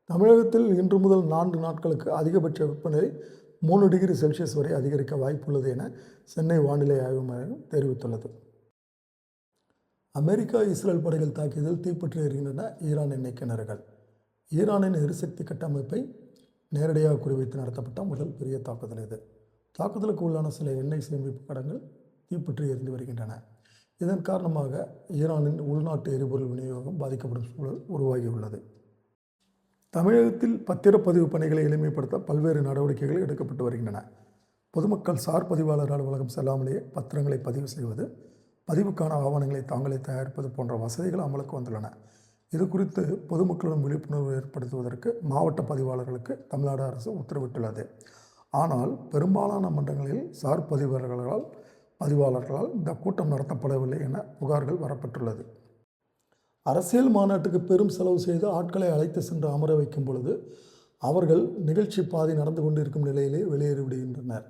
தமிழகத்தில் இன்று முதல் 4 நாட்களுக்கு அதிகபட்ச வெப்பநிலை 3 டிகிரி செல்சியஸ் வரை அதிகரிக்க வாய்ப்புள்ளது என சென்னை வானிலை ஆய்வு மையம் தெரிவித்துள்ளது. அமெரிக்கா, இஸ்ரேல் படைகள் தாக்கியதில் தீப்பற்றி எரிகின்றன ஈரான் எண்ணெய் கிணறுகள். ஈரானின் எரிசக்தி கட்டமைப்பை நேரடியாக குறிவைத்து நடத்தப்பட்ட முதல் பெரிய தாக்குதல் இது. தாக்குதலுக்கு உள்ளான சில எண்ணெய் சேமிப்பு கடங்கள் தீப்பற்றி எரிந்து வருகின்றன. இதன் காரணமாக ஈரானின் உள்நாட்டு எரிபொருள் விநியோகம் பாதிக்கப்படும் சூழல் உருவாகியுள்ளது. தமிழகத்தில் பத்திரப்பதிவு பணிகளை எளிமைப்படுத்த பல்வேறு நடவடிக்கைகள் எடுக்கப்பட்டு வருகின்றன. பொதுமக்கள் சார் பதிவாளர் அலுவலகம் செல்லாமலேயே பத்திரங்களை பதிவு செய்வது, பதிவுக்கான ஆவணங்களை தாங்களே தயாரிப்பது போன்ற வசதிகள் அமலுக்கு வந்துள்ளன. இது குறித்து பொதுமக்களிடம் விழிப்புணர்வு ஏற்படுத்துவதற்கு மாவட்ட பதிவாளர்களுக்கு தமிழ்நாடு அரசு உத்தரவிட்டுள்ளது. ஆனால் பெரும்பாலான மன்றங்களில் சார் பதிவாளர்களால் இந்த கூட்டம் நடத்தப்படவில்லை என புகார்கள் வரப்பட்டுள்ளது. அரசியல் மாநாட்டுக்கு பெரும் செலவு செய்து ஆட்களை அழைத்து சென்று அமர வைக்கும் பொழுது அவர்கள் நிகழ்ச்சி பாதி நடந்து கொண்டிருக்கும் நிலையிலே வெளியேறிவிடுகின்றனர்.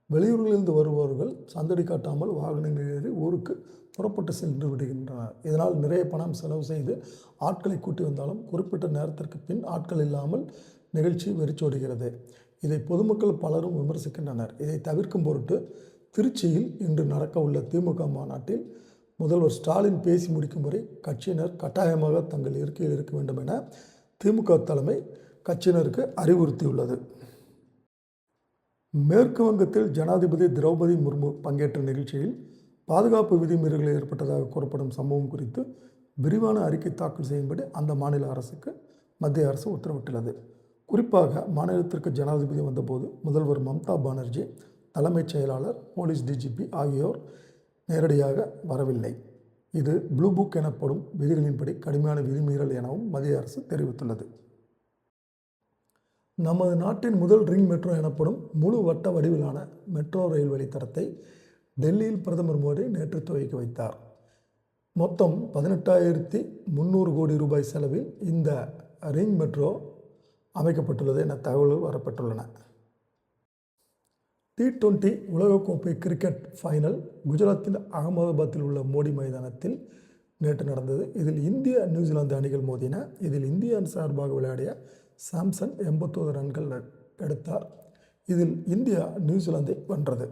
வெளியூர்களிலிருந்து வருபவர்கள் சந்தடி காட்டாமல் வாகனங்கள் ஏறி ஊருக்கு புறப்பட்டு சென்று விடுகின்றனர். இதனால் நிறைய பணம் செலவு செய்து ஆட்களை கூட்டி வந்தாலும் குறிப்பிட்ட நேரத்திற்கு பின் ஆட்கள் இல்லாமல் நிகழ்ச்சி வெறிச்சோடுகிறது. இதை பொதுமக்கள் பலரும் விமர்சிக்கின்றனர். இதை தவிர்க்கும் பொருட்டு திருச்சியில் இன்று நடக்க உள்ள திமுக மாநாட்டில் முதல்வர் ஸ்டாலின் பேசி முடிக்கும் வரை கட்சியினர் கட்டாயமாக தங்கள் இருக்கையில் இருக்க வேண்டும் என திமுக தலைமை கட்சியினருக்கு அறிவுறுத்தியுள்ளது. மேற்கு வங்கத்தில் ஜனாதிபதி திரௌபதி முர்மு பங்கேற்ற நிகழ்ச்சியில் பாதுகாப்பு விதிமீறல்கள் ஏற்பட்டதாக கூறப்படும் சம்பவம் குறித்து விரிவான அறிக்கை தாக்கல் செய்யும்படி அந்த மாநில அரசுக்கு மத்திய அரசு உத்தரவிட்டுள்ளது. குறிப்பாக மாநிலத்திற்கு ஜனாதிபதி வந்தபோது முதல்வர் மம்தா பானர்ஜி, தலைமைச் செயலாளர், போலீஸ் டிஜிபி ஆகியோர் நேரடியாக வரவில்லை. இது ப்ளூ புக் எனப்படும் விதிகளின்படி கடுமையான விதிமீறல் எனவும் மத்திய அரசு தெரிவித்துள்ளது. நமது நாட்டின் முதல் ரிங் மெட்ரோ எனப்படும் முழு வட்ட வடிவிலான மெட்ரோ ரயில் வழித்தடத்தை டெல்லியில் பிரதமர் மோடி நேற்று துவக்கி வைத்தார். மொத்தம் 18,300 கோடி ரூபாய் செலவில் இந்த ரிங் மெட்ரோ அமைக்கப்பட்டுள்ளது என தகவல்கள் வரப்பட்டுள்ளன. T20 உலகக்கோப்பை கிரிக்கெட் ஃபைனல் குஜராத்தின் அகமதாபாத்தில் உள்ள மோடி மைதானத்தில் நேற்று நடந்தது. இதில் இந்திய, நியூசிலாந்து அணிகள் மோதின. இதில் இந்திய அணி சார்பாக விளையாடிய சாம்சன் 81 ரன்கள் எடுத்தார். இதில் இந்தியா நியூசிலாந்தை வென்றது.